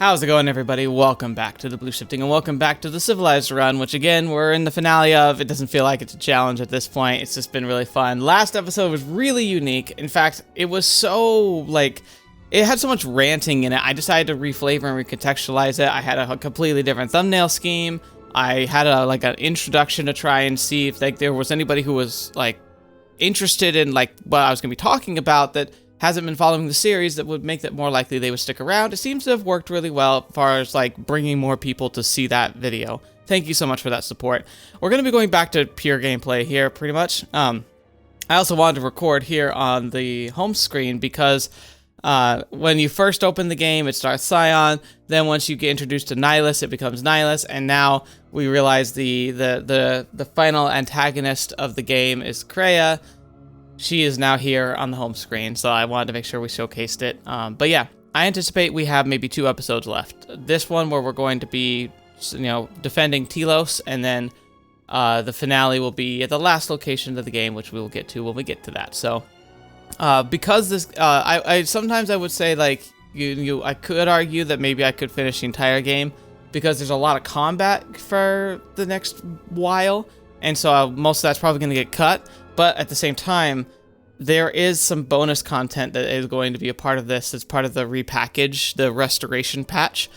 How's it going, everybody? Welcome back to TheBlueShifting, and welcome back to the Civilized Run, which again, we're in the finale of. It doesn't feel like it's a challenge at this point. It's just been really fun. Last episode was really unique. In fact, it was so, it had so much ranting in it. I decided to reflavor and recontextualize it. I had a completely different thumbnail scheme. I had an introduction to try and see if there was anybody who was interested in what I was going to be talking about that hasn't been following the series, that would make it more likely they would stick around. It seems to have worked really well as far as bringing more people to see that video. Thank you so much for that support. We're going to be going back to pure gameplay here pretty much. I also wanted to record here on the home screen because when you first open the game, it starts Scion. Then once you get introduced to Nihilus, it becomes Nihilus, and now we realize the final antagonist of the game is Kreia. She is now here on the home screen, so I wanted to make sure we showcased it. But yeah, I anticipate we have maybe 2 episodes left. This one where we're going to be, defending Telos, and then the finale will be at the last location of the game, which we will get to when we get to that. So, because this, I sometimes I would say I could argue that maybe I could finish the entire game because there's a lot of combat for the next while, and so most of that's probably going to get cut. But at the same time, there is some bonus content that is going to be a part of this. It's part of the repackage, the restoration patch,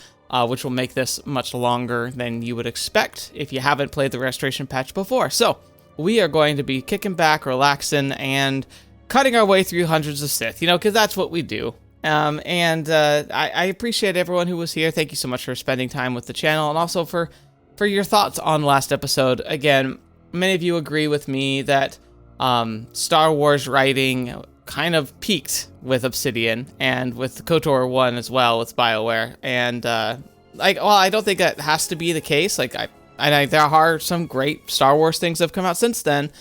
which will make this much longer than you would expect if you haven't played the restoration patch before. So we are going to be kicking back, relaxing, and cutting our way through hundreds of Sith, because that's what we do. I appreciate everyone who was here. Thank you so much for spending time with the channel, and also for your thoughts on the last episode. Again, many of you agree with me that Star Wars writing kind of peaked with Obsidian and with KOTOR 1 as well with BioWare, and I don't think that has to be the case. There are some great Star Wars things that have come out since then.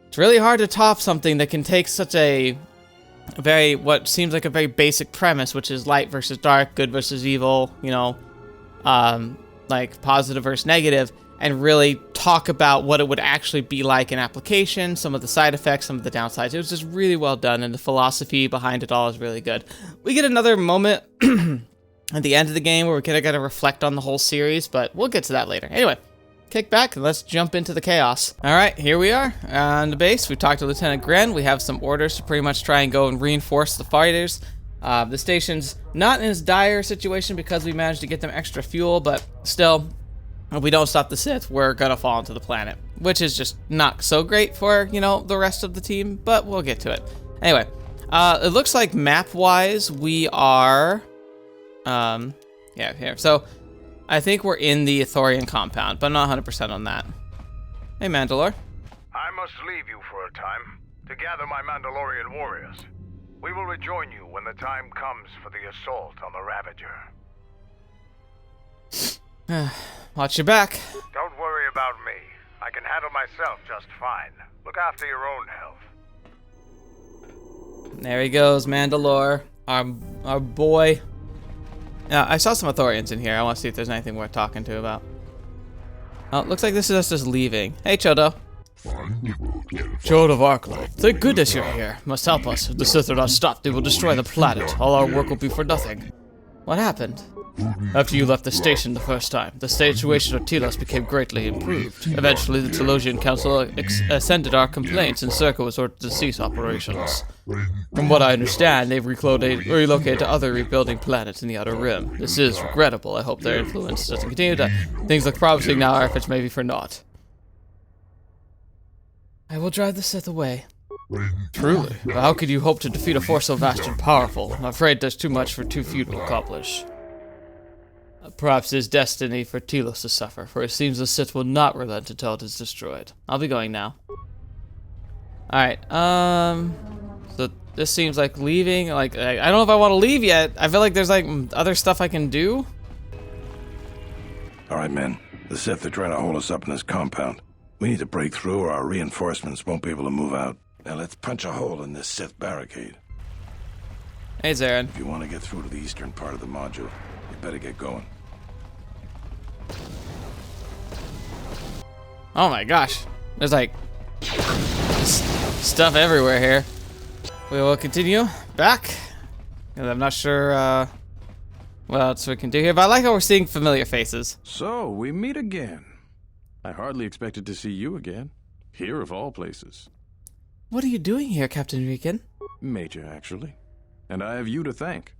It's really hard to top something that can take such what seems like a very basic premise, which is light versus dark, good versus evil, positive versus negative, and really talk about what it would actually be like in application, some of the side effects, some of the downsides. It was just really well done, and the philosophy behind it all is really good. We get another moment at the end of the game where we kind of got to reflect on the whole series, but we'll get to that later. Anyway, kick back and let's jump into the chaos. All right, here we are on the base. We've talked to Lieutenant Gren. We have some orders to pretty much try and go and reinforce the fighters. The station's not in as dire a situation because we managed to get them extra fuel, but still, if we don't stop the Sith, we're gonna fall into the planet, which is just not so great for, the rest of the team, but we'll get to it. Anyway, it looks like map-wise, we are, here. So, I think we're in the Ithorian compound, but I'm not 100% on that. Hey, Mandalore. I must leave you for a time to gather my Mandalorian warriors. We will rejoin you when the time comes for the assault on the Ravager. Watch your back. Don't worry about me. I can handle myself just fine. Look after your own health. There he goes, Mandalore. Our boy. Yeah, I saw some Ithorians in here. I want to see if there's anything worth talking to about. Oh, looks like this is us just leaving. Hey, Chodo. Chodo of Arclight, thank goodness you're here. Must help us. If the Sith are not stopped, they will destroy the planet. All our work will be for nothing. What happened? After you left the station the first time, the situation of Telos became greatly improved. Eventually, the Telosian Council ascended our complaints, and Circa was ordered to cease operations. From what I understand, they've relocated to other rebuilding planets in the Outer Rim. This is regrettable. I hope their influence doesn't continue. Things look promising now. Our efforts may be for naught. I will drive the Sith away. Truly, but how could you hope to defeat a force so vast and powerful? I'm afraid there's too much for too few to accomplish. Perhaps it is destiny for Telos to suffer, for it seems the Sith will not relent until it is destroyed. I'll be going now. Alright, so this seems like leaving, I don't know if I want to leave yet. I feel like there's other stuff I can do. Alright, men. The Sith are trying to hold us up in this compound. We need to break through or our reinforcements won't be able to move out. Now let's punch a hole in this Sith barricade. Hey, Zarin. If you want to get through to the eastern part of the module, you better get going. Oh my gosh. There's stuff everywhere here. We will continue back. I'm not sure what else we can do here. But I like how we're seeing familiar faces. So, we meet again. I hardly expected to see you again. Here of all places. What are you doing here, Captain Riken? Major, actually. And I have you to thank.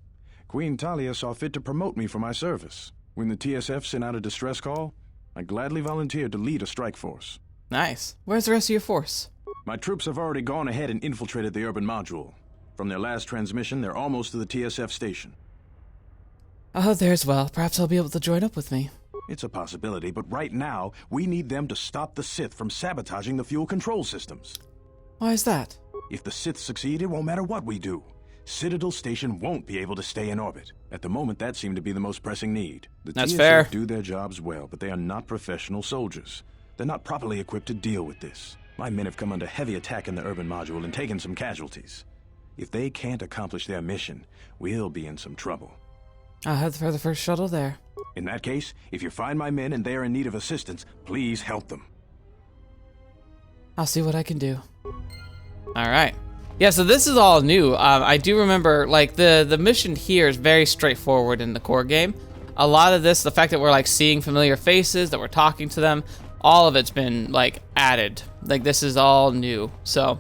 Queen Talia saw fit to promote me for my service. When the TSF sent out a distress call, I gladly volunteered to lead a strike force. Nice. Where's the rest of your force? My troops have already gone ahead and infiltrated the urban module. From their last transmission, they're almost to the TSF station. Oh, there's well. Perhaps I'll be able to join up with me. It's a possibility, but right now, we need them to stop the Sith from sabotaging the fuel control systems. Why is that? If the Sith succeed, it won't matter what we do. Citadel Station won't be able to stay in orbit. At the moment, that seemed to be the most pressing need. The That's TSF fair. do their jobs well, but they are not professional soldiers. They're not properly equipped to deal with this. My men have come under heavy attack in the urban module and taken some casualties. If they can't accomplish their mission, we'll be in some trouble. I'll head for the first shuttle there. In that case, if you find my men and they are in need of assistance, please help them. I'll see what I can do. Alright. Yeah, so this is all new. I do remember, like, the mission here is very straightforward in the core game. A lot of this, the fact that we're, like, seeing familiar faces, that we're talking to them, all of it's been, like, added. Like, this is all new. So,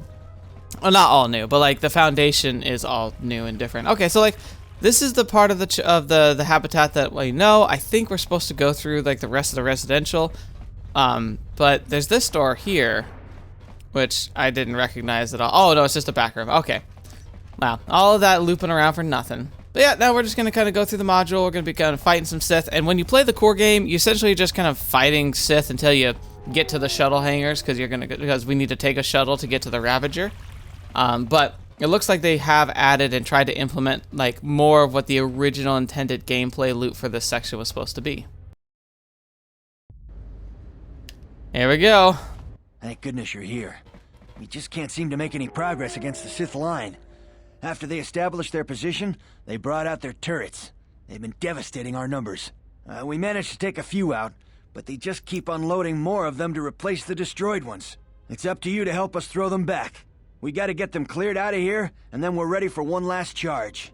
well, not all new, but, like, the foundation is all new and different. Okay, so, like, this is the part of the habitat that we know. I think we're supposed to go through, like, the rest of the residential. But there's this door here, which I didn't recognize at all. Oh, no, it's just a back room. Okay. Wow. All of that looping around for nothing. But yeah, now we're just going to kind of go through the module. We're going to be kind of fighting some Sith. And when you play the core game, you essentially just kind of fighting Sith until you get to the shuttle hangars, because we need to take a shuttle to get to the Ravager. But it looks like they have added and tried to implement like more of what the original intended gameplay loop for this section was supposed to be. Here we go. Thank goodness you're here. We just can't seem to make any progress against the Sith line. After they established their position, they brought out their turrets. They've been devastating our numbers. We managed to take a few out, but they just keep unloading more of them to replace the destroyed ones. It's up to you to help us throw them back. We gotta get them cleared out of here, and then we're ready for one last charge.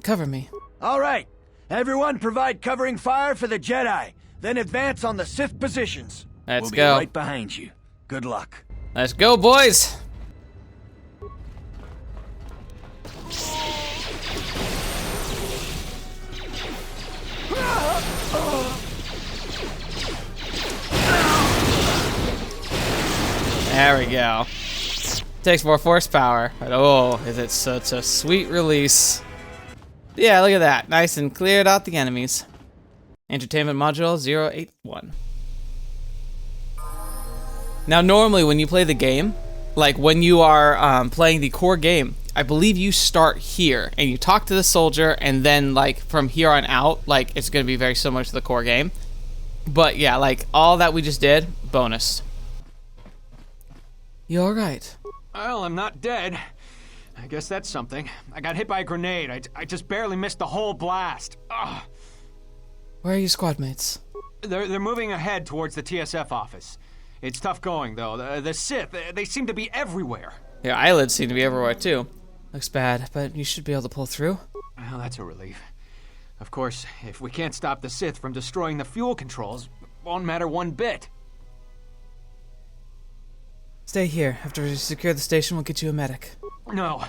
Cover me. All right. Everyone provide covering fire for the Jedi. Then advance on the Sith positions. Let's We'll go. be right behind you. Good luck. Let's go, boys. There we go. Takes more force power, but oh, is it such a sweet release. Yeah, look at that. Nice and cleared out the enemies. Entertainment Module 081. Now, normally when you play the game, like when you are playing the core game, I believe you start here and you talk to the soldier, and then like from here on out, like it's going to be very similar to the core game. But yeah, like all that we just did, bonus. You all right? Well, I'm not dead. I guess that's something. I got hit by a grenade. I just barely missed the whole blast. Ugh. Where are your squad mates? They're moving ahead towards the TSF office. It's tough going, though. The Sith, they seem to be everywhere. Your eyelids seem to be everywhere, too. Looks bad, but you should be able to pull through. Well, that's a relief. Of course, if we can't stop the Sith from destroying the fuel controls, it won't matter one bit. Stay here. After we secure the station, we'll get you a medic. No,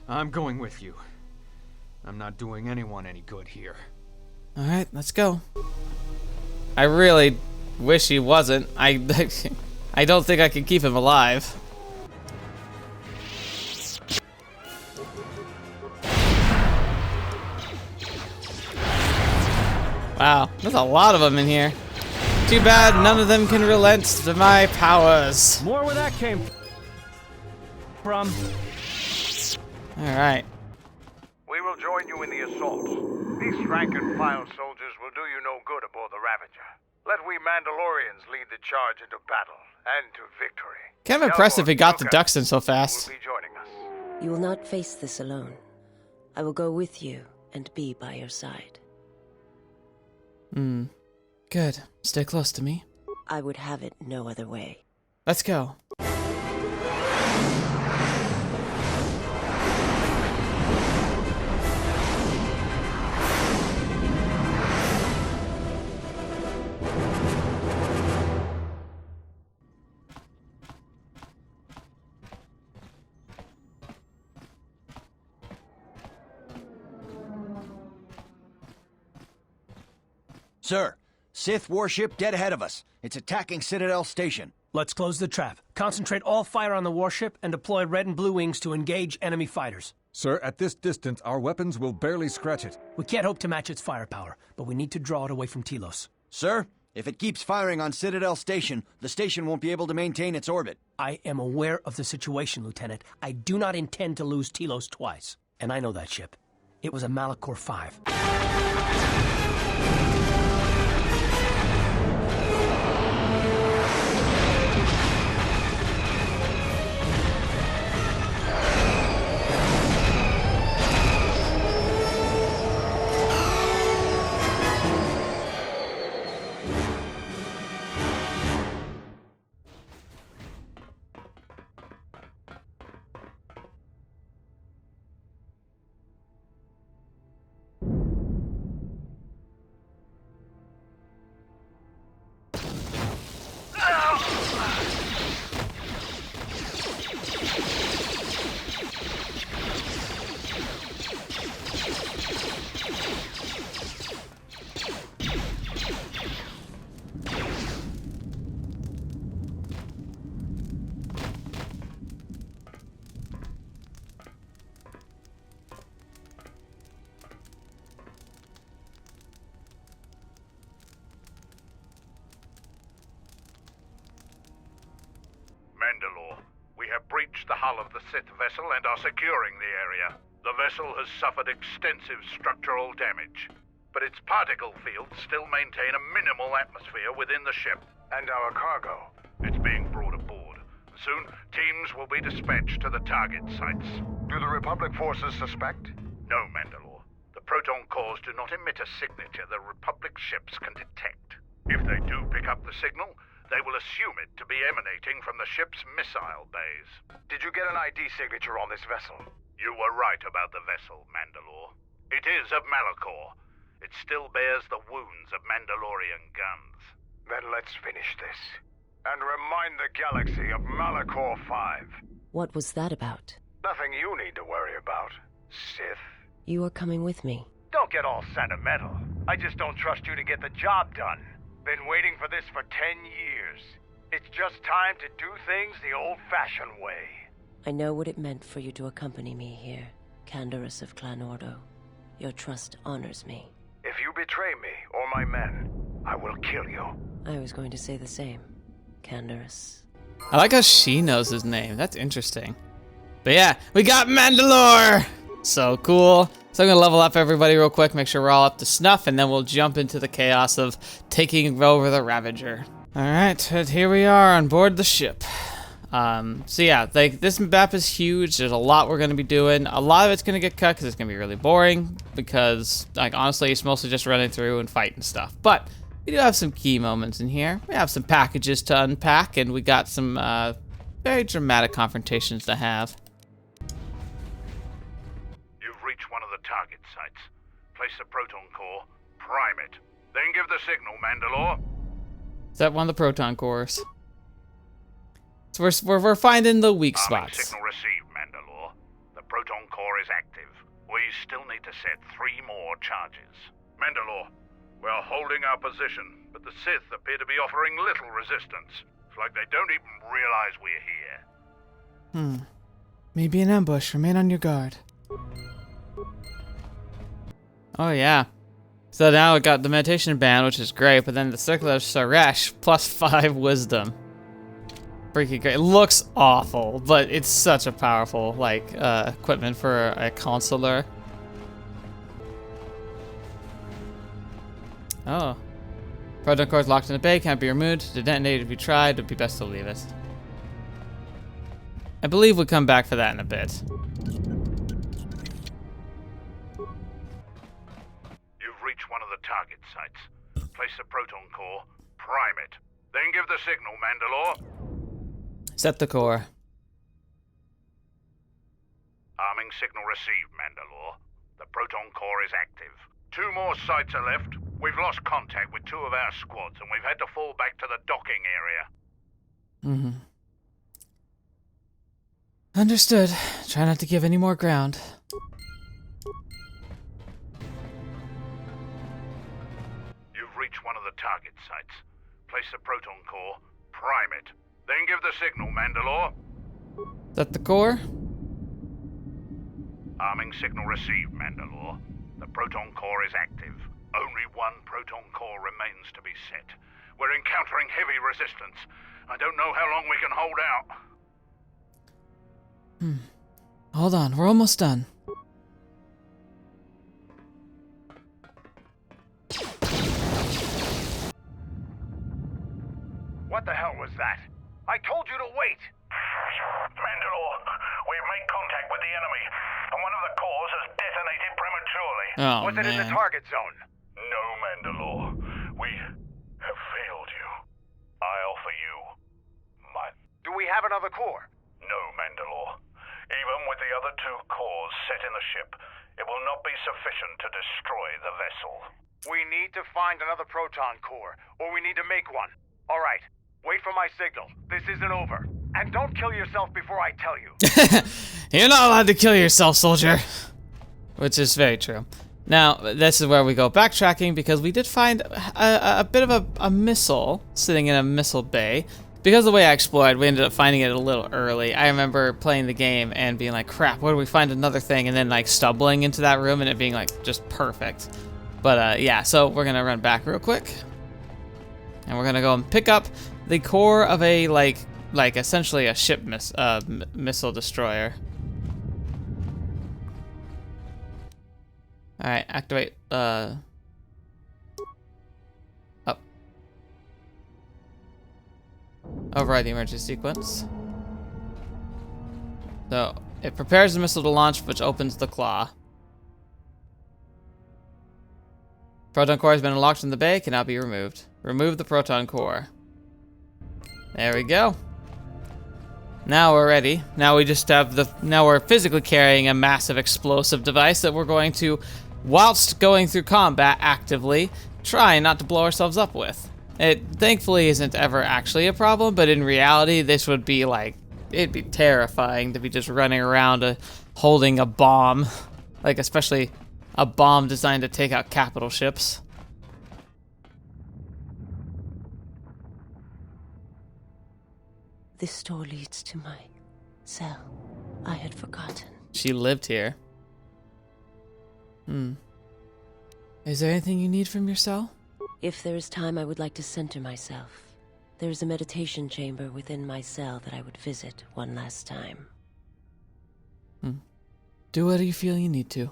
I'm going with you. I'm not doing anyone any good here. All right, let's go. I really wish he wasn't. I don't think I can keep him alive. Wow, there's a lot of them in here. Too bad none of them can relent to my powers. More where that came from. All right. We will join you in the assault. These rank-and-file soldiers will do you no good aboard the Ravager. Let we Mandalorians lead the charge into battle and to victory. Kind of impressive he got the ducks in so fast. Will be joining us. You will not face this alone. I will go with you and be by your side. Good. Stay close to me. I would have it no other way. Let's go. Sir, Sith warship dead ahead of us. It's attacking Citadel Station. Let's close the trap. Concentrate all fire on the warship and deploy red and blue wings to engage enemy fighters. Sir, at this distance, our weapons will barely scratch it. We can't hope to match its firepower, but we need to draw it away from Telos. Sir, if it keeps firing on Citadel Station, the station won't be able to maintain its orbit. I am aware of the situation, Lieutenant. I do not intend to lose Telos twice. And I know that ship. It was a Malachor 5. Mandalore, we have breached the hull of the Sith vessel and are securing the area. The vessel has suffered extensive structural damage, but its particle fields still maintain a minimal atmosphere within the ship. And our cargo? It's being brought aboard. Soon, teams will be dispatched to the target sites. Do the Republic forces suspect? No, Mandalore. The proton cores do not emit a signature the Republic ships can detect. If they do pick up the signal, they will assume it to be emanating from the ship's missile bays. Did you get an ID signature on this vessel? You were right about the vessel, Mandalore. It is of Malachor. It still bears the wounds of Mandalorian guns. Then let's finish this. And remind the galaxy of Malachor 5. What was that about? Nothing you need to worry about, Sith. You are coming with me. Don't get all sentimental. I just don't trust you to get the job done. Been waiting for this for 10 years. It's just time to do things the old-fashioned way. I know what it meant for you to accompany me here, Canderous of Clan Ordo. Your trust honors me. If you betray me or my men, I will kill you. I was going to say the same, Canderous. I like how she knows his name. That's interesting. But yeah, we got Mandalore! So cool. So I'm gonna level up everybody real quick, make sure we're all up to snuff, and then we'll jump into the chaos of taking over the Ravager. Alright, here we are on board the ship. So yeah, like this map is huge. There's a lot we're gonna be doing. A lot of it's gonna get cut because it's gonna be really boring. Because, like, honestly, it's mostly just running through and fighting stuff. But we do have some key moments in here. We have some packages to unpack, and we got some very dramatic confrontations to have. You've reached one of the target sites. Place the proton core, prime it, then give the signal, Mandalore. Is that one of the proton cores? So we're finding the weak Arming spots. signal received, Mandalore. The proton core is active. We still need to set 3 more charges. Mandalore, we're holding our position, but the Sith appear to be offering little resistance. It's like they don't even realize we're here. Maybe an ambush. Remain on your guard. Oh yeah. So now we got the meditation band, which is great, but then the circular Saresh plus 5 wisdom. Freaking great. It looks awful, but it's such a powerful, like, equipment for a consular. Oh. Proton core is locked in the bay, can't be removed. To detonate if you tried, it'd be best to leave it. I believe we'll come back for that in a bit. You've reached one of the target sites. Place the proton core, prime it, then give the signal, Mandalore. Set the core. Arming signal received, Mandalore. The proton core is active. 2 more sites are left. We've lost contact with 2 of our squads, and we've had to fall back to the docking area. Understood. Try not to give any more ground. You've reach one of the target sites. Place the proton core, prime it, then give the signal, Mandalore. Is that the core? Arming signal received, Mandalore. The proton core is active. Only one proton core remains to be set. We're encountering heavy resistance. I don't know how long we can hold out. Hold on, we're almost done. What the hell was that? I told you to wait! Mandalore, we've made contact with the enemy, and one of the cores has detonated prematurely. Oh, was it in the man. target zone? No, Mandalore. We have failed you. I offer you mine. Do we have another core? No, Mandalore. Even with the other two cores set in the ship, it will not be sufficient to destroy the vessel. We need to find another proton core, or we need to make one. All right, wait for my signal. This isn't over. And don't kill yourself before I tell you. You're not allowed to kill yourself, soldier. Which is very true. Now, this is where we go backtracking, because we did find a bit of a missile sitting in a missile bay. Because of the way I explored, we ended up finding it a little early. I remember playing the game and being like, crap, where do we find another thing? And then like stumbling into that room and it being like just perfect. But yeah, so we're gonna run back real quick. And we're gonna go and pick up the core of a like essentially a ship missile destroyer. All right, activate. Up. Override the emergency sequence. So it prepares the missile to launch, which opens the claw. Proton core has been unlocked in the bay. Cannot be removed. Remove the proton core. There we go. Now we're ready. Now we just have now we're physically carrying a massive explosive device that we're going to, whilst going through combat actively, try not to blow ourselves up with. It thankfully isn't ever actually a problem, but in reality this would be like, it'd be terrifying to be just running around holding a bomb. Like especially a bomb designed to take out capital ships. This door leads to my cell. I had forgotten. She lived here. Is there anything you need from your cell? If there is time, I would like to center myself. There is a meditation chamber within my cell that I would visit one last time. Do whatever you feel you need to.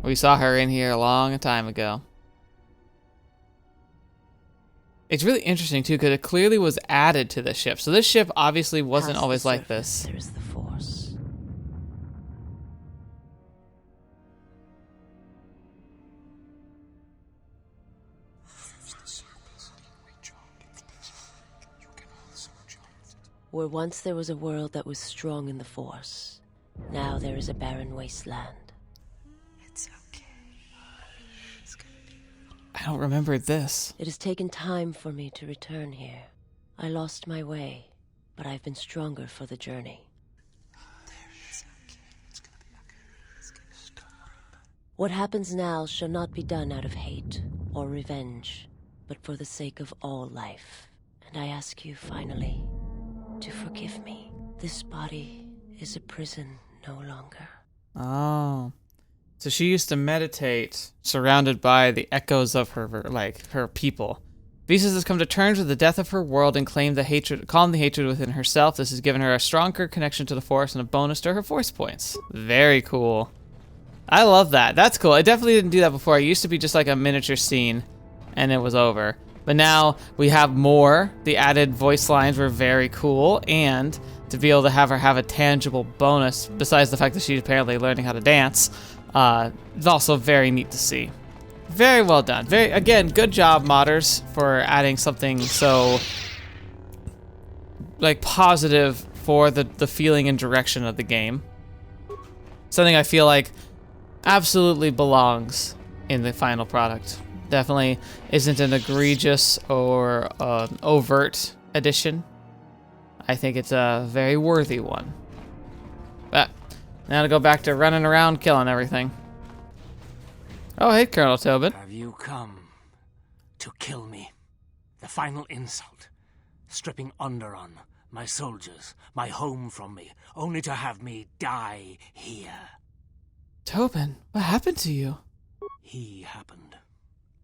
We saw her in here a long time ago. It's really interesting too, because it clearly was added to the ship. So this ship obviously wasn't Past always the like surface, this. There is the Force. Where once there was a world that was strong in the Force, now there is a barren wasteland. It's okay. I don't remember this. It has taken time for me to return here. I lost my way, but I've been stronger for the journey. What happens now shall not be done out of hate or revenge, but for the sake of all life. And I ask you finally to forgive me. This body is a prison no longer. Oh. So she used to meditate surrounded by the echoes of her people. Visas has come to terms with the death of her world and calmed the hatred within herself. This has given her a stronger connection to the Force and a bonus to her Force points. Very cool. I love that. That's cool. I definitely didn't do that before. It used to be just like a miniature scene and it was over. But now we have more. The added voice lines were very cool, and to be able to have her have a tangible bonus, besides the fact that she's apparently learning how to dance, is also very neat to see. Very well done. Again, good job, modders, for adding something so like positive for the feeling and direction of the game. Something I feel like absolutely belongs in the final product. Definitely isn't an egregious or overt addition. I think it's a very worthy one. But Now to go back to running around killing everything. Oh, hey, Colonel Tobin. Have you come to kill me? The final insult. Stripping Onderon, my soldiers, my home from me, only to have me die here. Tobin, what happened to you? He happened.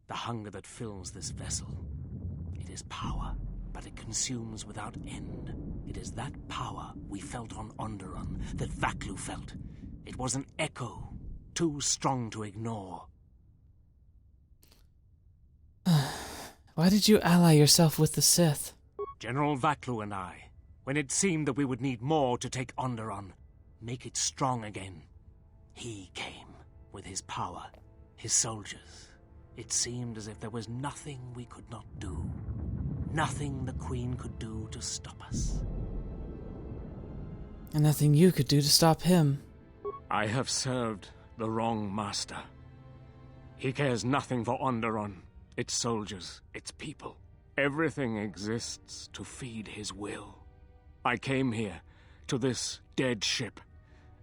The hunger that fills this vessel. It is power, but it consumes without end. It is that power we felt on Onderon, that Vaklu felt. It was an echo, too strong to ignore. Why did you ally yourself with the Sith? General Vaklu and I, when it seemed that we would need more to take Onderon, make it strong again, he came with his power, his soldiers. It seemed as if there was nothing we could not do. Nothing the Queen could do to stop us. And nothing you could do to stop him. I have served the wrong master. He cares nothing for Onderon, its soldiers, its people. Everything exists to feed his will. I came here, to this dead ship,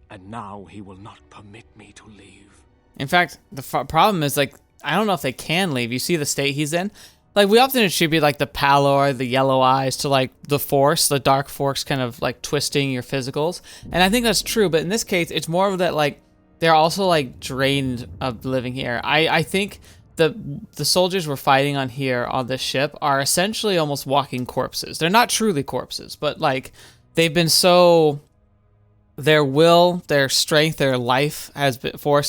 and now he will not permit me to leave. In fact, the problem is, like, I don't know if they can leave. You see the state he's in? Like, we often attribute, like, the pallor, the yellow eyes to, like, the Force, the dark Force kind of, like, twisting your physicals. And I think that's true, but in this case, it's more of that, like, they're also, like, drained of living here. I think the soldiers we're fighting on here on this ship are essentially almost walking corpses. They're not truly corpses, but, like, they've been so... Their will, their strength, their force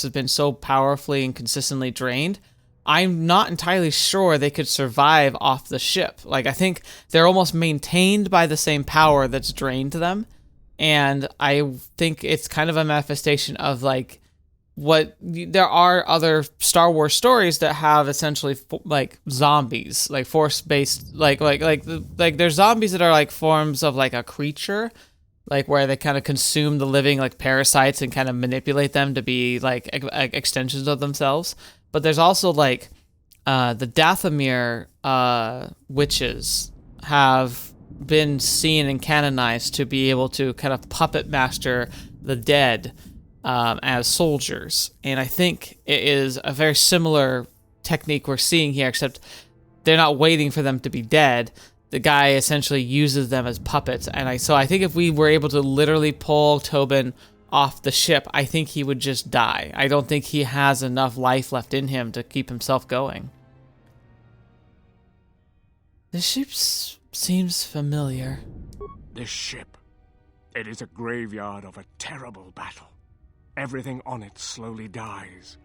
has been so powerfully and consistently drained. I'm not entirely sure they could survive off the ship. Like, I think they're almost maintained by the same power that's drained them. And I think it's kind of a manifestation of, like, there are other Star Wars stories that have essentially, like, zombies, like, force-based, like there's zombies that are, like, forms of, like, a creature, like, where they kind of consume the living, like, parasites and kind of manipulate them to be, like, extensions of themselves. But there's also, like, the Dathomir witches have been seen and canonized to be able to kind of puppet master the dead as soldiers. And I think it is a very similar technique we're seeing here, except they're not waiting for them to be dead. The guy essentially uses them as puppets. And so I think if we were able to literally pull Tobin off the ship, I think he would just die. I don't think he has enough life left in him to keep himself going. The ship seems familiar. This ship, it is a graveyard of a terrible battle. Everything on it slowly dies,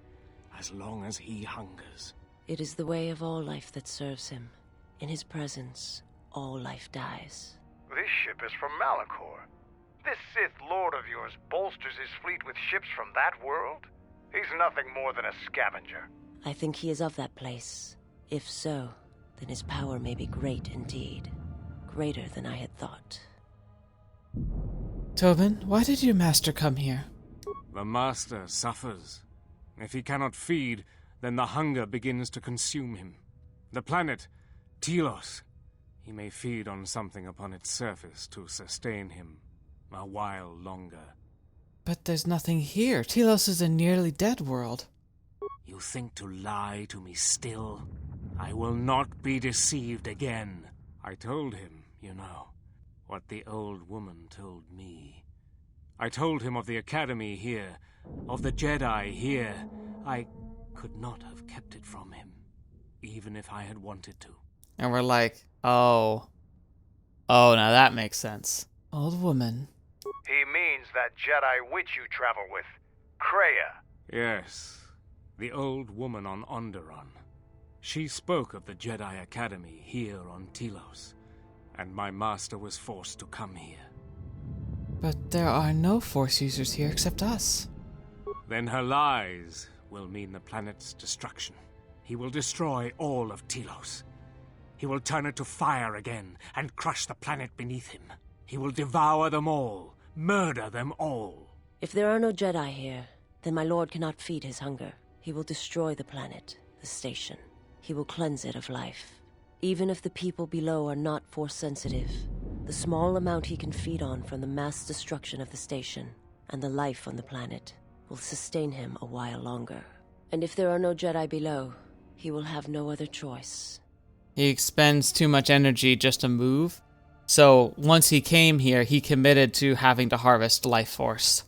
as long as he hungers. It is the way of all life that serves him. In his presence, all life dies. This ship is from Malachor. This Sith Lord of yours bolsters his fleet with ships from that world? He's nothing more than a scavenger. I think he is of that place. If so, then his power may be great indeed. Greater than I had thought. Tobin, why did your master come here? The master suffers. If he cannot feed, then the hunger begins to consume him. The planet, Telos, he may feed on something upon its surface to sustain him a while longer. But there's nothing here. Telos is a nearly dead world. You think to lie to me still? I will not be deceived again. I told him, you know, what the old woman told me. I told him of the Academy here, of the Jedi here. I could not have kept it from him, even if I had wanted to. And we're like, oh, now that makes sense. Old woman. He means that Jedi witch you travel with, Kreia. Yes, the old woman on Onderon. She spoke of the Jedi Academy here on Telos, and my master was forced to come here. But there are no Force users here except us. Then her lies will mean the planet's destruction. He will destroy all of Telos. He will turn it to fire again and crush the planet beneath him. He will devour them all, murder them all. If there are no Jedi here, then my lord cannot feed his hunger. He will destroy the planet, the station. He will cleanse it of life. Even if the people below are not Force sensitive, the small amount he can feed on from the mass destruction of the station and the life on the planet will sustain him a while longer. And if there are no Jedi below, he will have no other choice. He expends too much energy just to move. So once he came here, he committed to having to harvest life force.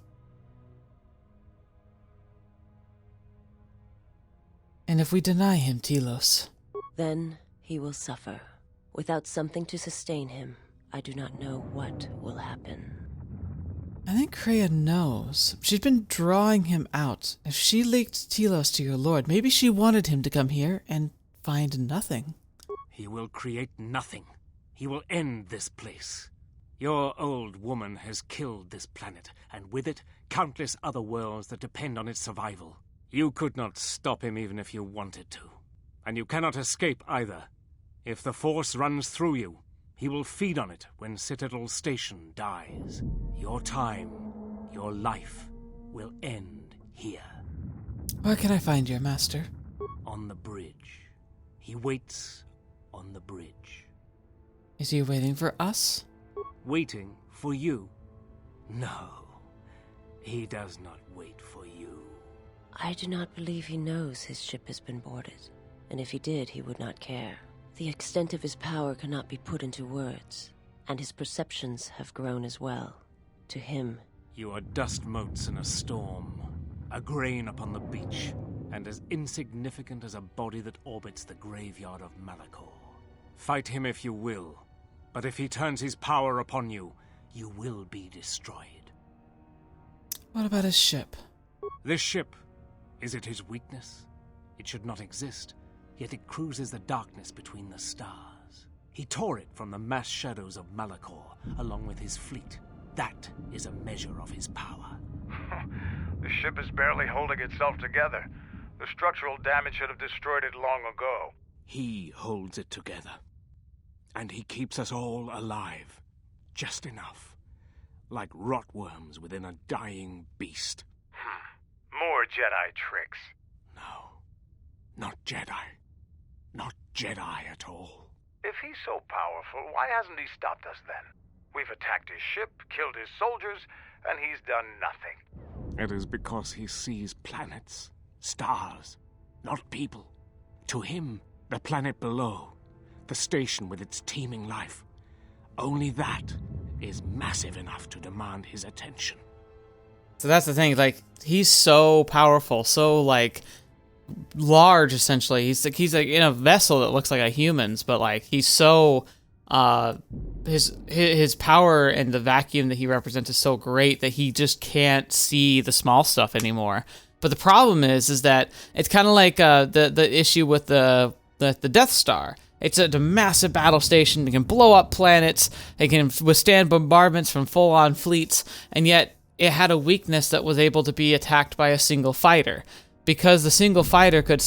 And if we deny him Telos? Then he will suffer. Without something to sustain him, I do not know what will happen. I think Kreia knows. She's been drawing him out. If she leaked Telos to your lord, maybe she wanted him to come here and find nothing. He will create nothing. He will end this place. Your old woman has killed this planet, and with it, countless other worlds that depend on its survival. You could not stop him even if you wanted to. And you cannot escape either. If the Force runs through you, he will feed on it when Citadel Station dies. Your time, your life, will end here. Where can I find your master? On the bridge. He waits on the bridge. Is he waiting for us? Waiting for you? No. He does not wait for you. I do not believe he knows his ship has been boarded. And if he did, he would not care. The extent of his power cannot be put into words, and his perceptions have grown as well. To him, you are dust motes in a storm, a grain upon the beach, and as insignificant as a body that orbits the graveyard of Malachor. Fight him if you will, but if he turns his power upon you, you will be destroyed. What about his ship? This ship, is it his weakness? It should not exist. Yet it cruises the darkness between the stars. He tore it from the mass shadows of Malachor, along with his fleet. That is a measure of his power. The ship is barely holding itself together. The structural damage should have destroyed it long ago. He holds it together. And he keeps us all alive. Just enough. Like rotworms within a dying beast. More Jedi tricks. No. Not Jedi. Not Jedi at all. If he's so powerful, why hasn't he stopped us then? We've attacked his ship, killed his soldiers, and he's done nothing. It is because he sees planets, stars, not people. To him, the planet below, the station with its teeming life, only that is massive enough to demand his attention. So that's the thing, like, he's so powerful, so, like, large, essentially. He's like in a vessel that looks like a human's, but like he's so his power and the vacuum that he represents is so great that he just can't see the small stuff anymore. But the problem is that it's kind of like the issue with the Death Star. It's a massive battle station. It can blow up planets. It can withstand bombardments from full-on fleets, and yet it had a weakness that was able to be attacked by a single fighter. Because the single fighter could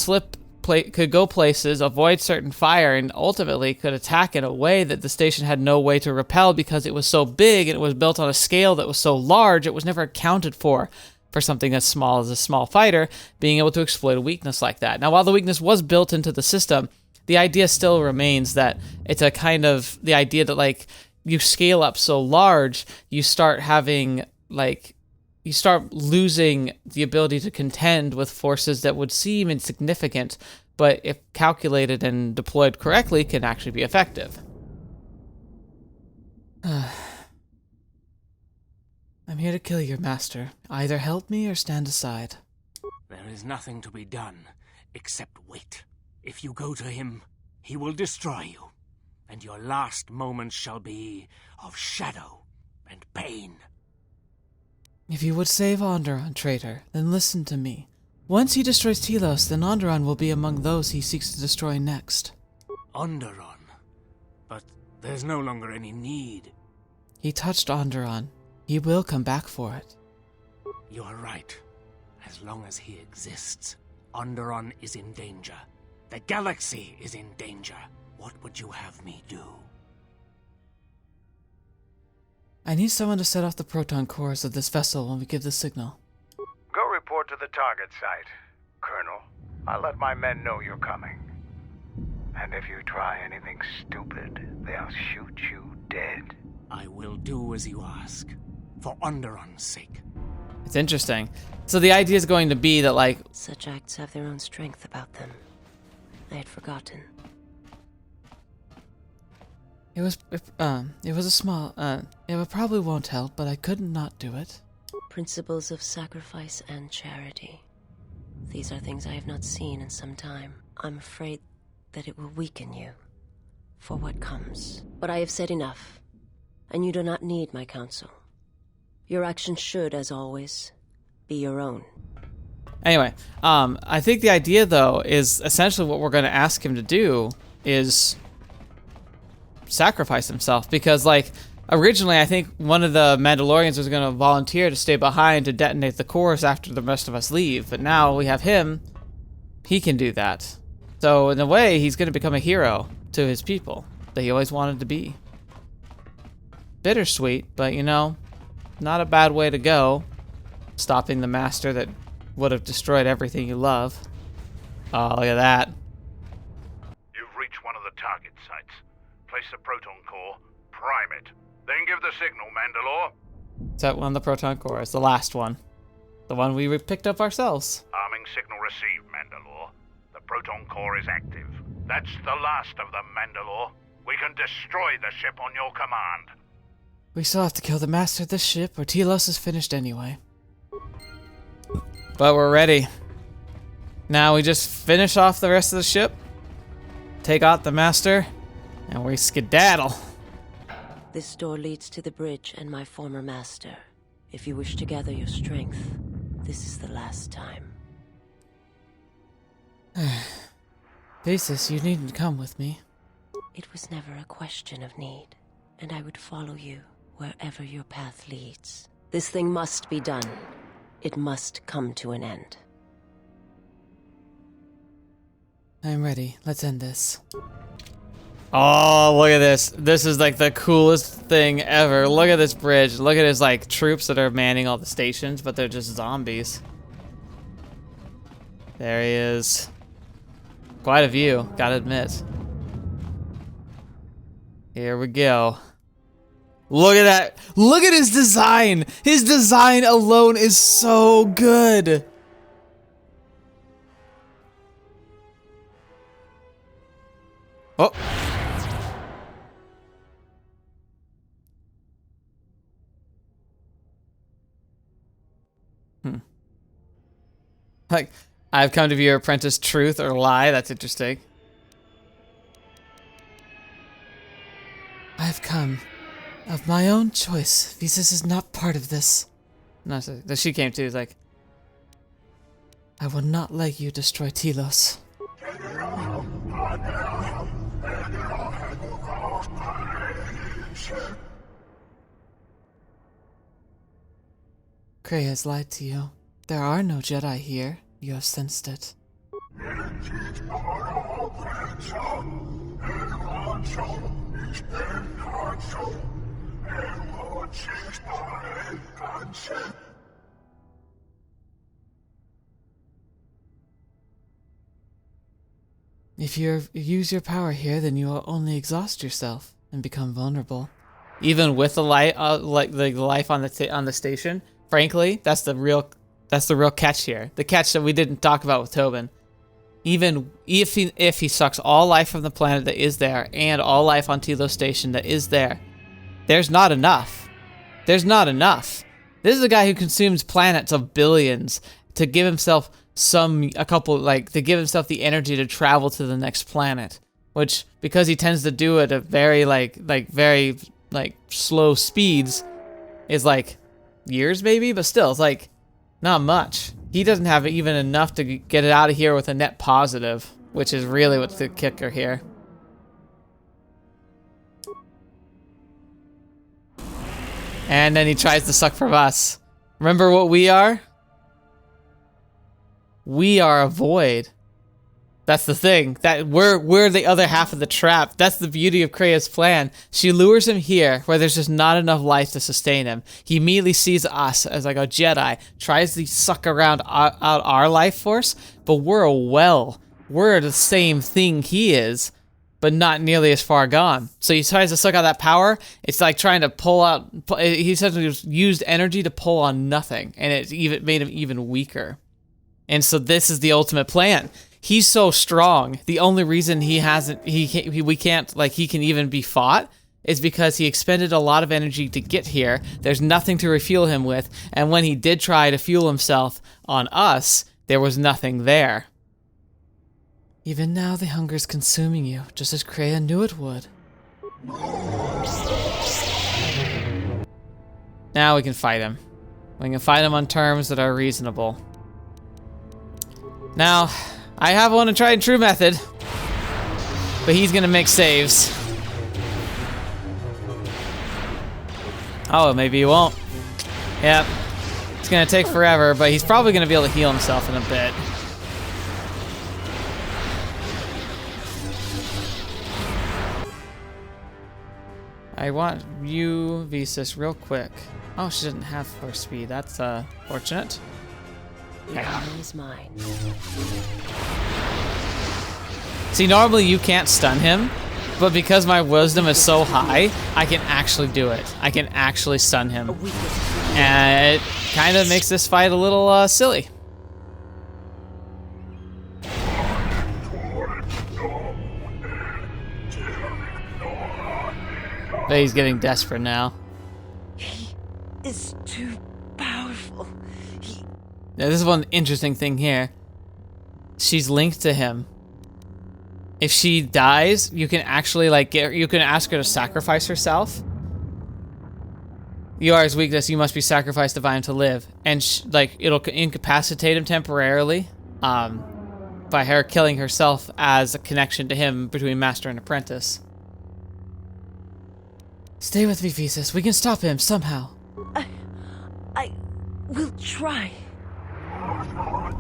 could go places, avoid certain fire, and ultimately could attack in a way that the station had no way to repel because it was so big and it was built on a scale that was so large, it was never accounted for something as small as a small fighter being able to exploit a weakness like that. Now, while the weakness was built into the system, the idea still remains that it's a kind of the idea that, like, you scale up so large, you start having, like, you start losing the ability to contend with forces that would seem insignificant, but if calculated and deployed correctly, can actually be effective. I'm here to kill your master. Either help me or stand aside. There is nothing to be done, except wait. If you go to him, he will destroy you, and your last moments shall be of shadow and pain. If you would save Onderon, traitor, then listen to me. Once he destroys Telos, then Onderon will be among those he seeks to destroy next. Onderon? But there's no longer any need. He touched Onderon. He will come back for it. You are right. As long as he exists, Onderon is in danger. The galaxy is in danger. What would you have me do? I need someone to set off the proton cores of this vessel when we give the signal. Go report to the target site, Colonel. I'll let my men know you're coming. And if you try anything stupid, they'll shoot you dead. I will do as you ask, for Onderon's sake. It's interesting. So the idea is going to be that, like... Such acts have their own strength about them. I had forgotten. It was a small, it probably won't help, but I couldn't not do it. Principles of sacrifice and charity. These are things I have not seen in some time. I'm afraid that it will weaken you for what comes. But I have said enough, and you do not need my counsel. Your actions should, as always, be your own. Anyway, I think the idea, though, is essentially what we're going to ask him to do is sacrifice himself, because, like, originally I think one of the Mandalorians was going to volunteer to stay behind to detonate the cores after the rest of us leave, but now we have him. He can do that. So in a way, he's going to become a hero to his people that he always wanted to be. Bittersweet, but, you know, not a bad way to go, stopping the master that would have destroyed everything you love. Oh, look at that. You've reached one of the target sites. Place the proton core, prime it, then give the signal, Mandalore. Is that one of the proton cores? The last one. The one we picked up ourselves. Arming signal received, Mandalore. The proton core is active. That's the last of them, Mandalore. We can destroy the ship on your command. We still have to kill the master of this ship, or Telos is finished anyway. But we're ready. Now we just finish off the rest of the ship, take out the master, and we skedaddle. This door leads to the bridge and my former master. If you wish to gather your strength, this is the last time. Thesis, you needn't come with me. It was never a question of need, and I would follow you wherever your path leads. This thing must be done. It must come to an end. I'm ready. Let's end this. Oh, look at this. This is like the coolest thing ever. Look at this bridge. Look at his like troops that are manning all the stations, but they're just zombies. There he is. Quite a view, gotta admit. Here we go. Look at that. Look at his design. His design alone is so good. Oh. Like, I've come to be your apprentice, truth or lie. That's interesting. I've come of my own choice. Visas is not part of this. No, so she came too. Is like, I will not let you destroy Telos. Kreia has lied to you. There are no Jedi here. You have sensed it. If you use your power here, then you will only exhaust yourself and become vulnerable. Even with the light, like the life on the station. Frankly, that's the real catch here. The catch that we didn't talk about with Tobin. Even if he sucks all life from the planet that is there and all life on Telos Station that is there, there's not enough. There's not enough. This is a guy who consumes planets of billions to give himself to give himself the energy to travel to the next planet, which, because he tends to do it at very very slow speeds, is like years maybe, but still, it's like not much. He doesn't have even enough to get it out of here with a net positive, which is really what's the kicker here. And then he tries to suck from us. Remember what we are? We are a void. That's the thing. That we're the other half of the trap. That's the beauty of Kreia's plan. She lures him here where there's just not enough life to sustain him. He immediately sees us as like a Jedi, tries to suck around out our life force, but we're the same thing he is. but not nearly as far gone. So he tries to suck out that power. It's like trying to pull out. He essentially used energy to pull on nothing, and it even made him even weaker. And so this is the ultimate plan. He's so strong. The only reason he can even be fought is because he expended a lot of energy to get here. There's nothing to refuel him with, and when he did try to fuel himself on us, there was nothing there. Even now, the hunger's consuming you, just as Kreia knew it would. Now we can fight him. We can fight him on terms that are reasonable. Now, I have one tried and true method, but he's gonna make saves. Oh, maybe he won't. Yep. It's gonna take forever, but he's probably gonna be able to heal himself in a bit. I want you, Visas, real quick. Oh, she doesn't have force speed. That's fortunate. The honor is mine. See, normally you can't stun him, but because my wisdom is so high, I can actually do it. I can actually stun him. And it kind of makes this fight a little silly. But he's getting desperate now. He is too powerful. Now, this is one interesting thing here. She's linked to him. If she dies, you can actually you can ask her to sacrifice herself. You are his weakness. You must be sacrificed to him to live, and it'll incapacitate him temporarily, by her killing herself as a connection to him between master and apprentice. Stay with me, Visas. We can stop him somehow. I will try.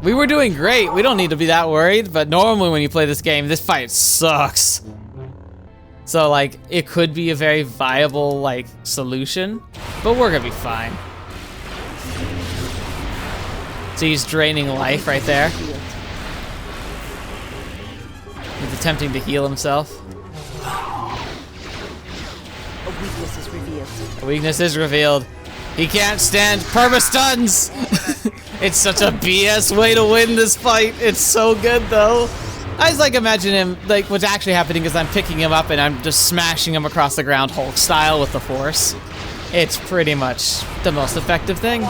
We were doing great. We don't need to be that worried, but normally when you play this game, this fight sucks. So, it could be a very viable, solution, but we're gonna be fine. So he's draining life right there. He's attempting to heal himself. A weakness is revealed. A weakness is revealed. He can't stand perma-stuns! It's such a BS way to win this fight. It's so good, though. I just imagine him, what's actually happening is I'm picking him up and I'm just smashing him across the ground Hulk style with the Force. It's pretty much the most effective thing.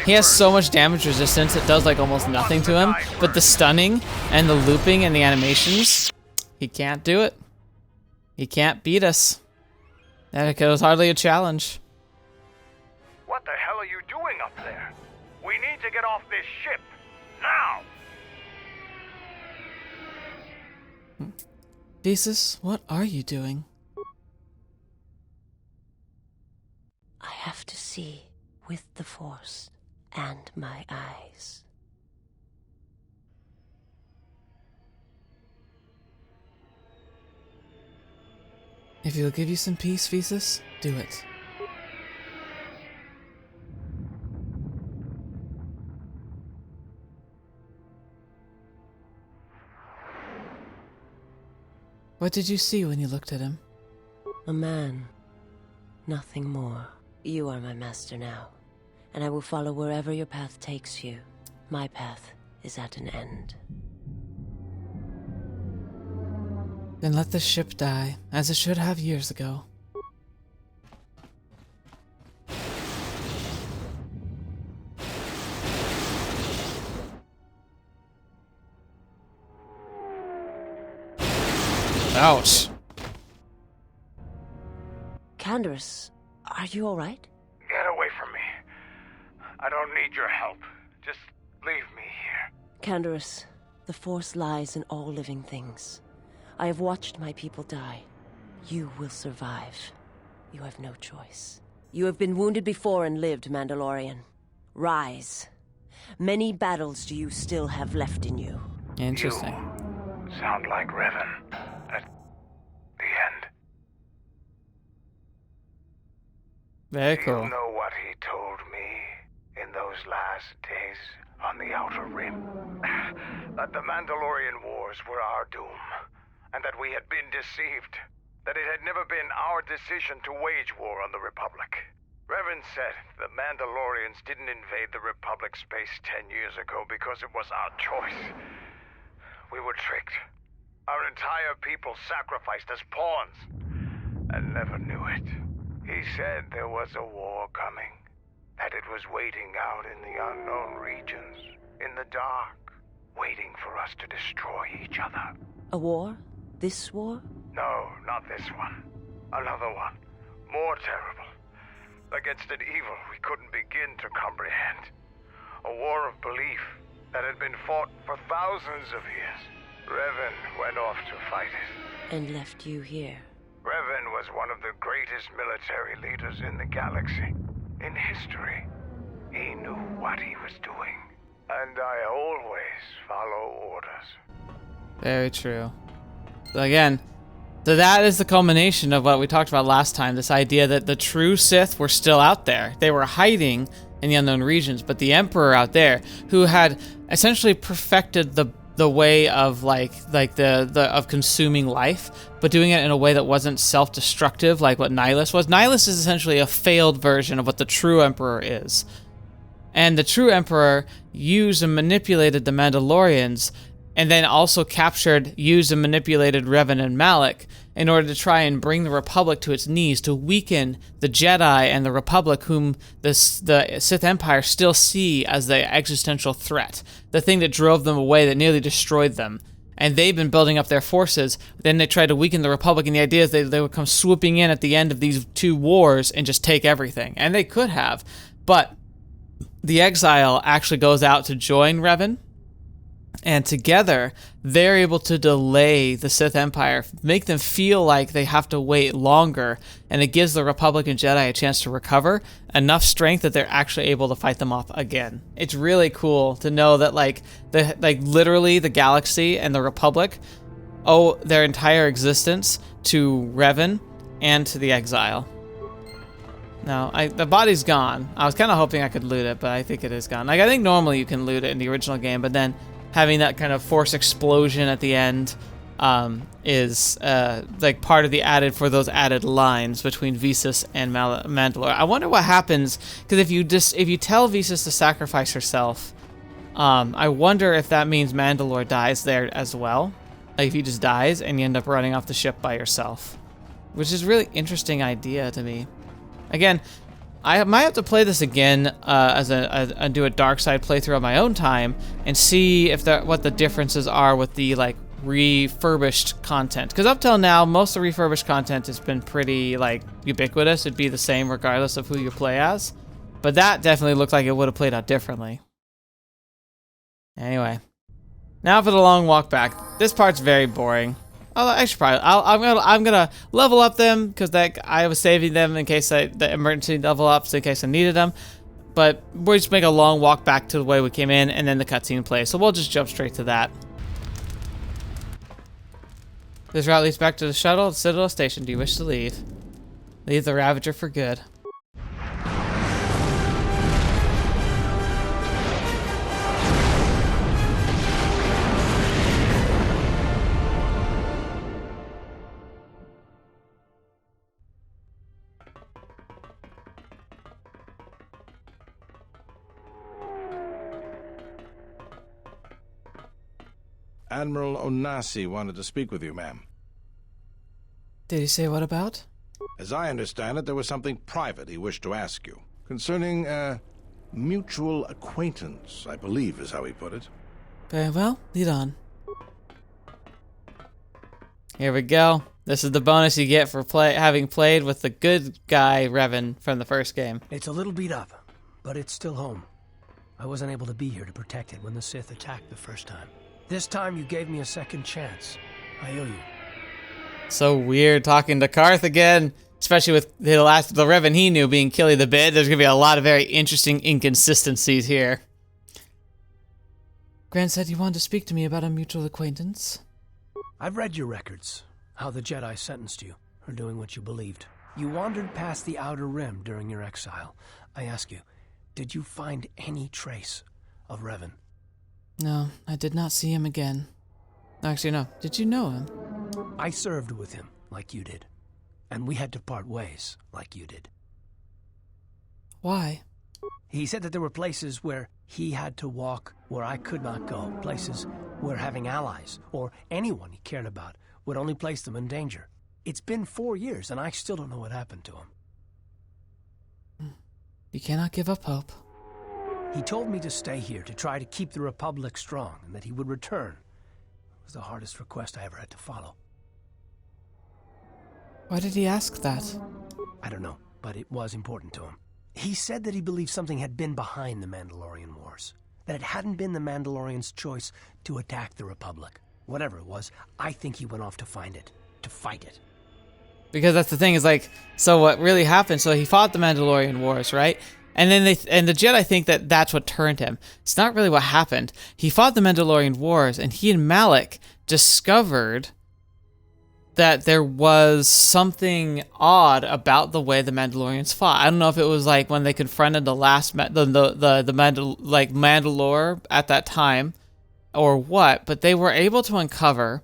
He has so much damage resistance, it does almost nothing to him, but the stunning and the looping and the animations, he can't do it. He can't beat us. That was hardly a challenge. What the hell are you doing up there? We need to get off this ship, now! Visas, what are you doing? I have to see with the Force and my eyes. If it'll give you some peace, Visas, do it. What did you see when you looked at him? A man. Nothing more. You are my master now, and I will follow wherever your path takes you. My path is at an end. Then let the ship die, as it should have years ago. Ouch. Canderous, are you alright? Get away from me. I don't need your help. Just leave me here. Canderous, the Force lies in all living things. I have watched my people die. You will survive. You have no choice. You have been wounded before and lived, Mandalorian. Rise. Many battles do you still have left in you. Interesting. You sound like Revan. At the end. Very cool. You know what he told me in those last days on the Outer Rim? That the Mandalorian Wars were our doom. and that we had been deceived. That it had never been our decision to wage war on the Republic. Revan said the Mandalorians didn't invade the Republic space 10 years ago because it was our choice. We were tricked. Our entire people sacrificed as pawns, and never knew it. He said there was a war coming, that it was waiting out in the unknown regions, in the dark, waiting for us to destroy each other. A war? This war? No, not this one. Another one. More terrible. Against an evil we couldn't begin to comprehend. A war of belief that had been fought for thousands of years. Revan went off to fight it. And left you here. Revan was one of the greatest military leaders in the galaxy. In history. He knew what he was doing. And I always follow orders. Very true. So again, so that is the culmination of what we talked about last time, this idea that the true Sith were still out there. They were hiding in the unknown regions, but the Emperor out there, who had essentially perfected the way of of consuming life, but doing it in a way that wasn't self-destructive like what Nihilus was. Nihilus is essentially a failed version of what the true Emperor is. And the true Emperor used and manipulated the Mandalorians, and then also captured, used, and manipulated Revan and Malak in order to try and bring the Republic to its knees, to weaken the Jedi and the Republic, whom the Sith Empire still see as the existential threat, the thing that drove them away, that nearly destroyed them. And they've been building up their forces. Then they tried to weaken the Republic, and the idea is they would come swooping in at the end of these two wars and just take everything. And they could have, but the Exile actually goes out to join Revan, and together, they're able to delay the Sith Empire, make them feel like they have to wait longer, and it gives the Republic and Jedi a chance to recover enough strength that they're actually able to fight them off again. It's really cool to know that, literally the galaxy and the Republic owe their entire existence to Revan and to the Exile. No, the body's gone. I was kind of hoping I could loot it, but I think it is gone. I think normally you can loot it in the original game, but then having that kind of force explosion at the end is part of the those added lines between Visas and Mandalore. I wonder what happens, because if you tell Visas to sacrifice herself, I wonder if that means Mandalore dies there as well. Like if he just dies and you end up running off the ship by yourself, which is a really interesting idea to me. Again, I might have to play this again and do a dark side playthrough on my own time and see if what the differences are with the refurbished content. Because up till now, most of the refurbished content has been pretty ubiquitous. It'd be the same regardless of who you play as. But that definitely looked like it would have played out differently. Anyway, now for the long walk back. This part's very boring. I'm gonna level up them because I was saving them in case the emergency level ups in case I needed them. But we'll just make a long walk back to the way we came in, and then the cutscene plays. So we'll just jump straight to that. This route leads back to the shuttle at Citadel Station. Do you wish to leave? Leave the Ravager for good. Admiral Onasi wanted to speak with you, ma'am. Did he say what about? As I understand it, there was something private he wished to ask you. Concerning, mutual acquaintance, I believe is how he put it. Very well, lead on. Here we go. This is the bonus you get for having played with the good guy Revan from the first game. It's a little beat up, but it's still home. I wasn't able to be here to protect it when the Sith attacked the first time. This time you gave me a second chance. I owe you. So weird talking to Karth again, especially with the Revan he knew being Killy the Bid. There's going to be a lot of very interesting inconsistencies here. Grant said you wanted to speak to me about a mutual acquaintance. I've read your records, how the Jedi sentenced you for doing what you believed. You wandered past the Outer Rim during your exile. I ask you, did you find any trace of Revan? No, I did not see him again. Actually, no. Did you know him? I served with him, like you did. And we had to part ways, like you did. Why? He said that there were places where he had to walk where I could not go. Places where having allies, or anyone he cared about, would only place them in danger. It's been 4 years, and I still don't know what happened to him. You cannot give up hope. He told me to stay here, to try to keep the Republic strong, and that he would return. It was the hardest request I ever had to follow. Why did he ask that? I don't know, but it was important to him. He said that he believed something had been behind the Mandalorian Wars. That it hadn't been the Mandalorians' choice to attack the Republic. Whatever it was, I think he went off to find it. To fight it. Because that's the thing, is like, so what really happened, so he fought the Mandalorian Wars, right? And then the Jedi think that that's what turned him. It's not really what happened. He fought the Mandalorian Wars, and he and Malak discovered that there was something odd about the way the Mandalorians fought. I don't know if it was like when they confronted the last Mandalore at that time, or what, but they were able to uncover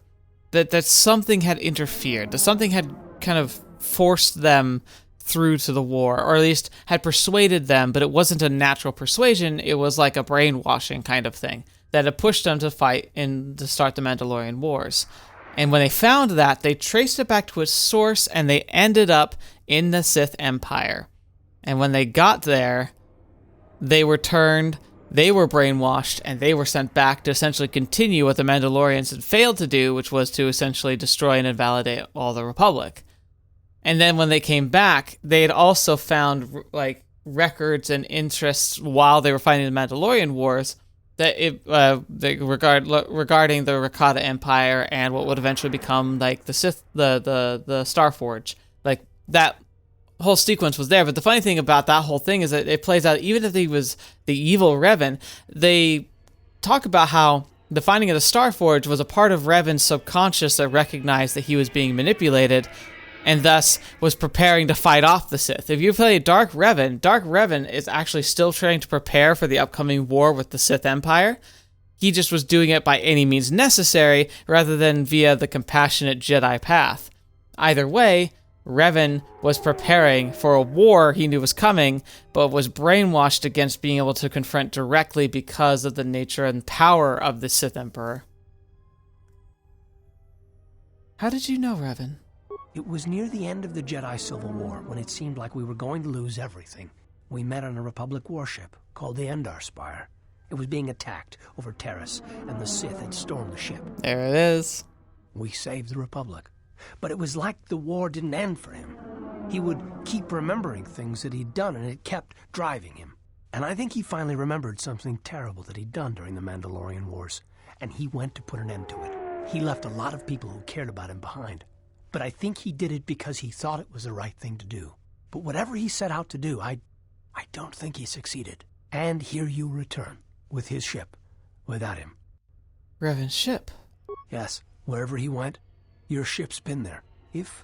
that something had interfered, that something had kind of forced them through to the war, or at least had persuaded them, but it wasn't a natural persuasion, it was like a brainwashing kind of thing that had pushed them to fight and to start the Mandalorian Wars. And when they found that, they traced it back to its source, and they ended up in the Sith Empire. And when they got there, they were turned, they were brainwashed, and they were sent back to essentially continue what the Mandalorians had failed to do, which was to essentially destroy and invalidate all the Republic. And then when they came back, they had also found like records and interests while they were fighting the Mandalorian Wars that regarding the Rakata Empire and what would eventually become like the Sith, the Starforge. Like that whole sequence was there. But the funny thing about that whole thing is that it plays out, even if he was the evil Revan, they talk about how the finding of the Starforge was a part of Revan's subconscious that recognized that he was being manipulated, and thus was preparing to fight off the Sith. If you play Dark Revan is actually still trying to prepare for the upcoming war with the Sith Empire. He just was doing it by any means necessary, rather than via the compassionate Jedi path. Either way, Revan was preparing for a war he knew was coming, but was brainwashed against being able to confront directly because of the nature and power of the Sith Emperor. How did you know Revan? It was near the end of the Jedi Civil War, when it seemed like we were going to lose everything. We met on a Republic warship called the Endar Spire. It was being attacked over Terrace, and the Sith had stormed the ship. There it is. We saved the Republic. But it was like the war didn't end for him. He would keep remembering things that he'd done, and it kept driving him. And I think he finally remembered something terrible that he'd done during the Mandalorian Wars, and he went to put an end to it. He left a lot of people who cared about him behind. But I think he did it because he thought it was the right thing to do. But whatever he set out to do, I don't think he succeeded. And here you return, with his ship, without him. Revan's ship? Yes, wherever he went, your ship's been there. If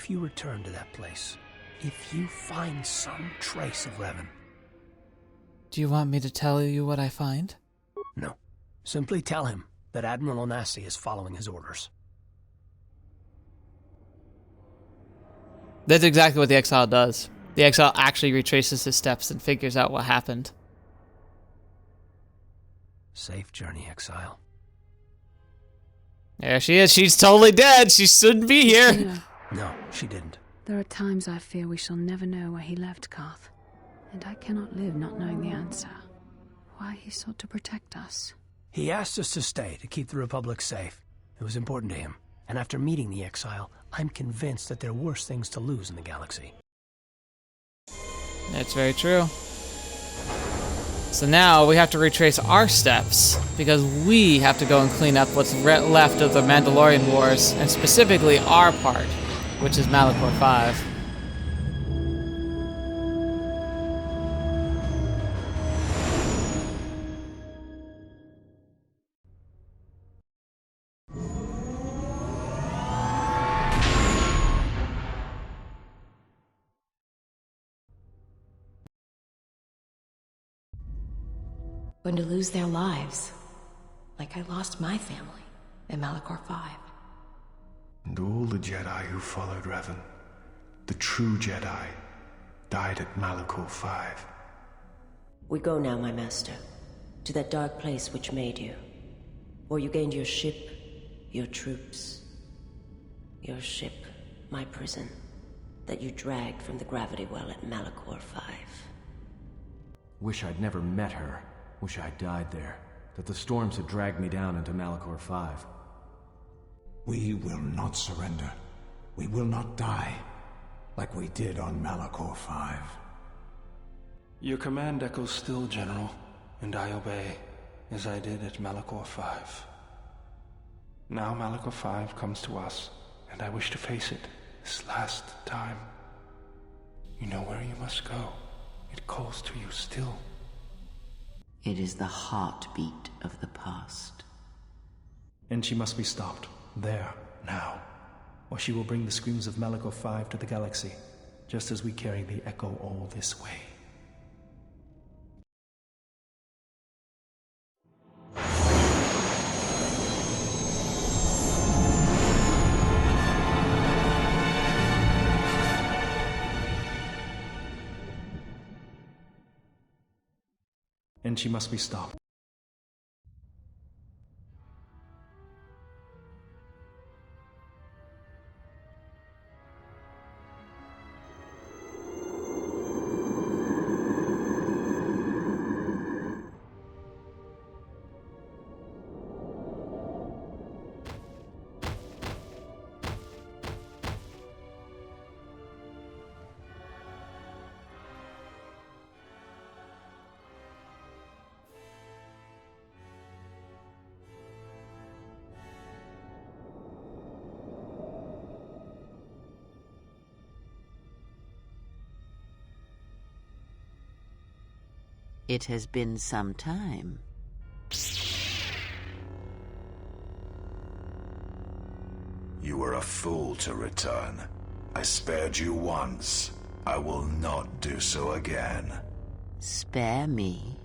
you return to that place, if you find some trace of Revan... Do you want me to tell you what I find? No. Simply tell him that Admiral Onasi is following his orders. That's exactly what the Exile does. The Exile actually retraces his steps and figures out what happened. Safe journey, Exile. There she is. She's totally dead. She shouldn't be here. No, she didn't. There are times I fear we shall never know where he left Karth. And I cannot live not knowing the answer. Why he sought to protect us. He asked us to stay, to keep the Republic safe. It was important to him. And after meeting the Exile, I'm convinced that there are worse things to lose in the galaxy. That's very true. So now we have to retrace our steps, because we have to go and clean up what's left of the Mandalorian Wars, and specifically our part, which is Malachor 5. Going to lose their lives, like I lost my family in Malachor 5. And all the Jedi who followed Revan, the true Jedi, died at Malachor 5. We go now, my master, to that dark place which made you. Where you gained your ship, your troops. Your ship, my prison, that you dragged from the gravity well at Malachor 5. Wish I'd never met her. Wish I'd died there. That the storms had dragged me down into Malachor 5. We will not surrender. We will not die, like we did on Malachor 5. Your command echoes still, General, and I obey, as I did at Malachor 5. Now Malachor 5 comes to us, and I wish to face it this last time. You know where you must go. It calls to you still. It is the heartbeat of the past. And she must be stopped, there, now, or she will bring the screams of Malachor 5 to the galaxy, just as we carry the echo all this way. And she must be stopped. It has been some time. You were a fool to return. I spared you once. I will not do so again. Spare me?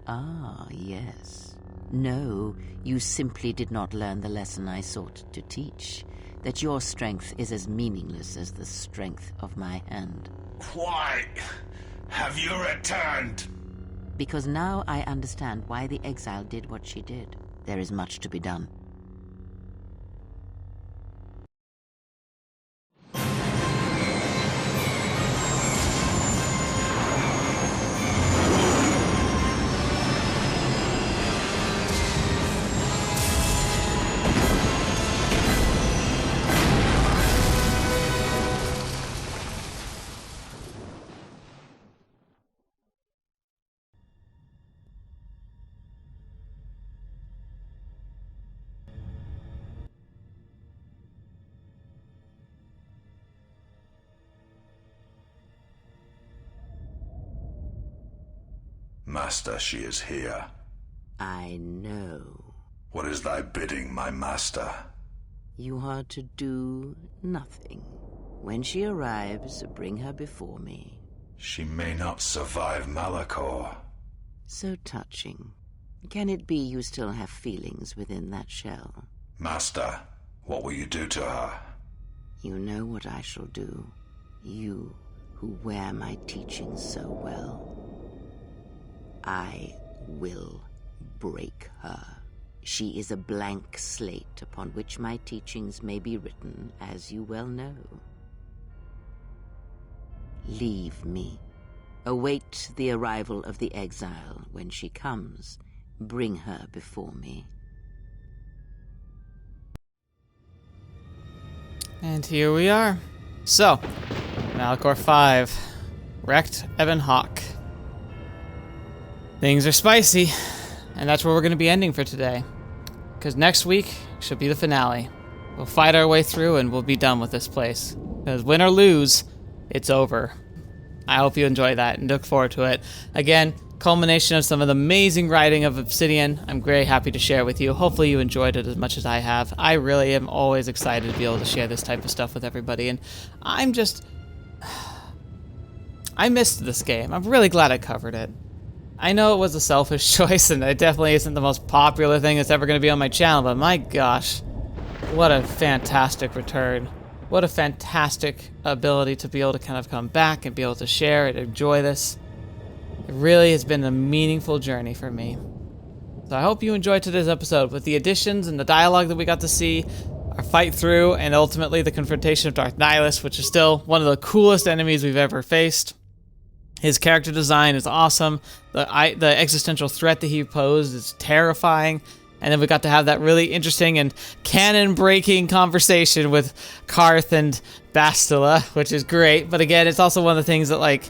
Ah, yes. No, you simply did not learn the lesson I sought to teach. That your strength is as meaningless as the strength of my hand. Why have you returned? Because now I understand why the exile did what she did. There is much to be done. Master, she is here. I know. What is thy bidding, my master? You are to do nothing. When she arrives, bring her before me. She may not survive Malachor. So touching. Can it be you still have feelings within that shell? Master, what will you do to her? You know what I shall do. You, who wear my teachings so well. I will break her. She is a blank slate upon which my teachings may be written, as you well know. Leave me. Await the arrival of the exile. When she comes, bring her before me. And here we are. So, Malachor 5. Wrecked Ebon Hawk. Things are spicy, and that's where we're going to be ending for today. Because next week should be the finale. We'll fight our way through and we'll be done with this place. Because win or lose, it's over. I hope you enjoy that and look forward to it. Again, culmination of some of the amazing writing of Obsidian. I'm very happy to share with you. Hopefully you enjoyed it as much as I have. I really am always excited to be able to share this type of stuff with everybody. And I missed this game. I'm really glad I covered it. I know it was a selfish choice, and it definitely isn't the most popular thing that's ever going to be on my channel, but my gosh. what a fantastic return. What a fantastic ability to be able to kind of come back and be able to share and enjoy this. It really has been a meaningful journey for me. So I hope you enjoyed today's episode with the additions and the dialogue that we got to see, our fight through, and ultimately the confrontation of Darth Nihilus, which is still one of the coolest enemies we've ever faced. His character design is awesome. The existential threat that he posed is terrifying. And then we got to have that really interesting and canon-breaking conversation with Karth and Bastila, which is great. But again, it's also one of the things that, like,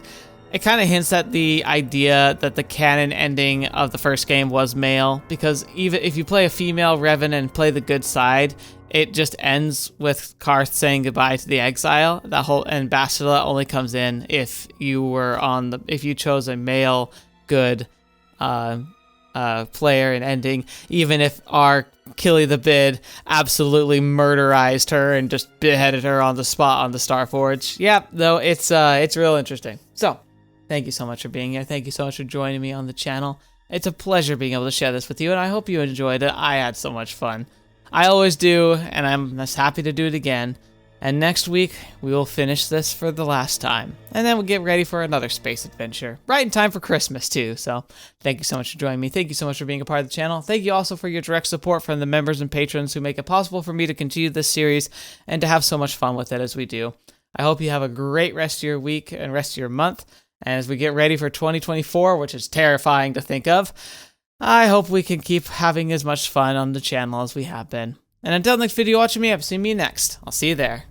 it kind of hints at the idea that the canon ending of the first game was male, because even if you play a female Revan and play the good side, it just ends with Karth saying goodbye to the exile. And Bastila only comes in if you chose a male good player and ending, even if our Killy the Bid absolutely murderized her and just beheaded her on the spot on the Starforge. Yeah, though it's real interesting. So, thank you so much for being here. Thank you so much for joining me on the channel. It's a pleasure being able to share this with you, and I hope you enjoyed it. I had so much fun. I always do, and I'm just happy to do it again. And next week, we will finish this for the last time. And then we'll get ready for another space adventure. Right in time for Christmas, too. So, thank you so much for joining me. Thank you so much for being a part of the channel. Thank you also for your direct support from the members and patrons who make it possible for me to continue this series and to have so much fun with it as we do. I hope you have a great rest of your week and rest of your month. And as we get ready for 2024, which is terrifying to think of, I hope we can keep having as much fun on the channel as we have been. And until next video, watching me up, see me next. I'll see you there.